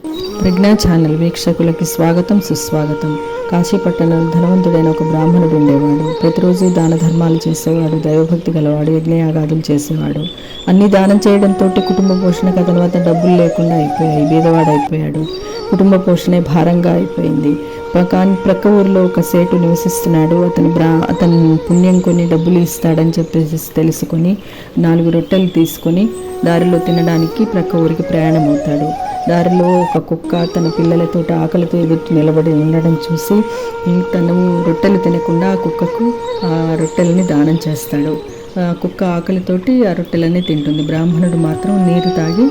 ప్రజ్ఞా channel వీక్షకులకి స్వాగతం సుస్వాగతం. కాశీపట్టణంలో ధనవంతుడైన ఒక బ్రాహ్మణుడు ఉండేవాడు. ప్రతిరోజు దాన ధర్మాలు చేసేవాడు, దైవభక్తి గలవాడు, యజ్ఞయాగాదులు చేసేవాడు. అన్ని దానం చేయడంతో కుటుంబ పోషణకు అతని వద్ద డబ్బులు లేకుండా అయిపోయాయి. బీదవాడైపోయాడు. కుటుంబ పోషణే భారంగా అయిపోయింది. కానీ ప్రక్క ఊరిలో ఒక సేటు నివసిస్తున్నాడు. అతను పుణ్యం కొని డబ్బులు ఇస్తాడని చెప్పేసి తెలుసుకొని 4 రొట్టెలు తీసుకొని దారిలో తినడానికి ప్రక్క ఊరికి ప్రయాణం అవుతాడు. దారిలో ఒక కుక్క తన పిల్లలతో ఆకలితో ఎదుటి నిలబడి ఉండడం చూసి తను రొట్టెలు తినకుండా ఆ కుక్కకు ఆ రొట్టెలని దానం చేస్తాడు. కుక్క ఆకలితోటి ఆ రొట్టెలన్నీ తింటుంది. బ్రాహ్మణుడు మాత్రం నీరు తాగి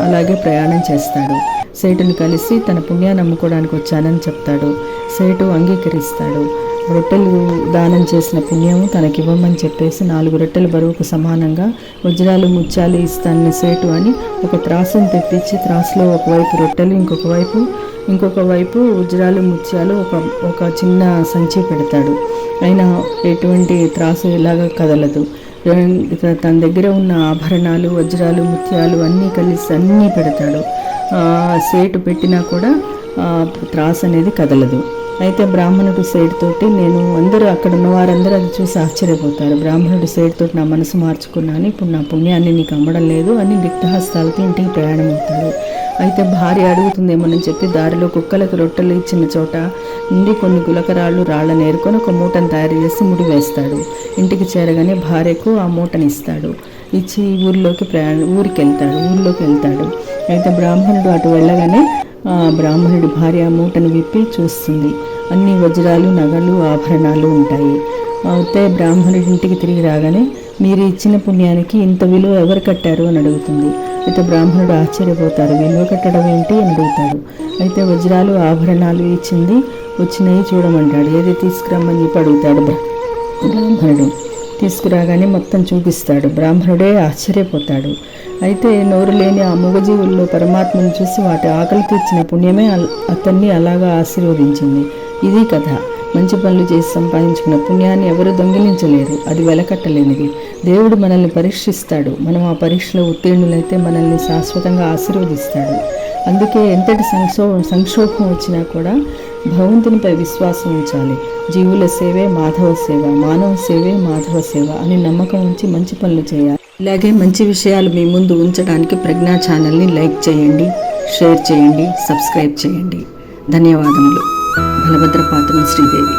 అలాగే ప్రయాణం చేస్తాడు. సేటుని కలిసి తన పుణ్యాన్ని అమ్ముకోవడానికి వచ్చానని చెప్తాడు. సేటు అంగీకరిస్తాడు. రొట్టెలు దానం చేసిన పుణ్యము తనకివ్వమని చెప్పేసి 4 రొట్టెల బరువుకు సమానంగా వజ్రాలు ముత్యాలు ఇస్తానని సేటు అని ఒక త్రాసును తెప్పించి త్రాసులో ఒకవైపు రొట్టెలు ఇంకొక వైపు వజ్రాలు ముత్యాలు ఒక చిన్న సంచి పెడతాడు. అయినా ఎటువంటి త్రాసు ఇలాగా కదలదు. తన దగ్గర ఉన్న ఆభరణాలు, వజ్రాలు, ముత్యాలు అన్నీ పెడతాడు. సేటు పెట్టినా కూడా త్రాసు అనేది కదలదు. అయితే బ్రాహ్మణుడు సేటుతోటి అక్కడ ఉన్న వారందరూ అది చూసి ఆశ్చర్యపోతారు. బ్రాహ్మణుడు సేటుతోటి నా మనసు మార్చుకున్నాను, ఇప్పుడు నా పుణ్యాన్ని నీకు అమ్మడం లేదు అని రిక్తహస్తాలతో ఇంటికి ప్రయాణం అవుతాడు. అయితే భార్య అడుగుతుందేమోనని చెప్పి దారిలో కుక్కలకు రొట్టెలు ఇచ్చిన చోట నుండి కొన్ని గులకరాళ్ళు రాళ్ళని ఏరుకొని ఒక మూటను తయారు చేసి ముడి వేస్తాడు. ఇంటికి చేరగానే భార్యకు ఆ మూటని ఇస్తాడు. ఇచ్చి ఊరిలోకి వెళ్తాడు. అయితే బ్రాహ్మణుడు అటు వెళ్ళగానే బ్రాహ్మణుడి భార్య మూటను విప్పి చూస్తుంది. అన్ని వజ్రాలు, నగలు, ఆభరణాలు ఉంటాయి. అయితే బ్రాహ్మణుడి ఇంటికి తిరిగి రాగానే మీరు ఇచ్చిన పుణ్యానికి ఇంత విలువ ఎవరు కట్టారు అని అడుగుతుంది. అయితే బ్రాహ్మణుడు ఆశ్చర్యపోతారు. విలువ కట్టడం ఏంటి అని అడుగుతాడు. అయితే వజ్రాలు, ఆభరణాలు వచ్చినాయి చూడమంటాడు. ఏది తీసుకురమ్మని చెప్పి అడుగుతాడు బ్రాహ్మణుడు. తీసుకురాగానే మొత్తం చూపిస్తాడు. బ్రాహ్మణుడే ఆశ్చర్యపోతాడు. అయితే నోరు లేని ఆ మూగజీవుల్లో పరమాత్మను చూసి వాటి ఆకలి తీర్చిన పుణ్యమే అతన్ని అలాగా ఆశీర్వదించింది. ఇది కథ. మంచి పనులు చేసి సంపాదించుకున్న పుణ్యాన్ని ఎవరు దొంగిలించలేరు. అది వెలకట్టలేనిది. దేవుడు మనల్ని పరీక్షిస్తాడు. మనం ఆ పరీక్షలో ఉత్తీర్ణులైతే మనల్ని శాశ్వతంగా ఆశీర్వదిస్తాడు. అందుకే ఎంతటి సంక్షోభం వచ్చినా కూడా భగవంతునిపై విశ్వాసం ఉంచాలి. జీవుల సేవే మాధవ సేవ, మానవ సేవే మాధవ సేవ అని నమ్మకం ఉంచి మంచి పనులు చేయాలి. ఇలాగే మంచి విషయాలు మీ ముందు ఉంచడానికి ప్రజ్ఞా ఛానల్ని లైక్ చేయండి, షేర్ చేయండి, సబ్స్క్రైబ్ చేయండి. ధన్యవాదములు. బలభద్రపాత్రం శ్రీదేవి.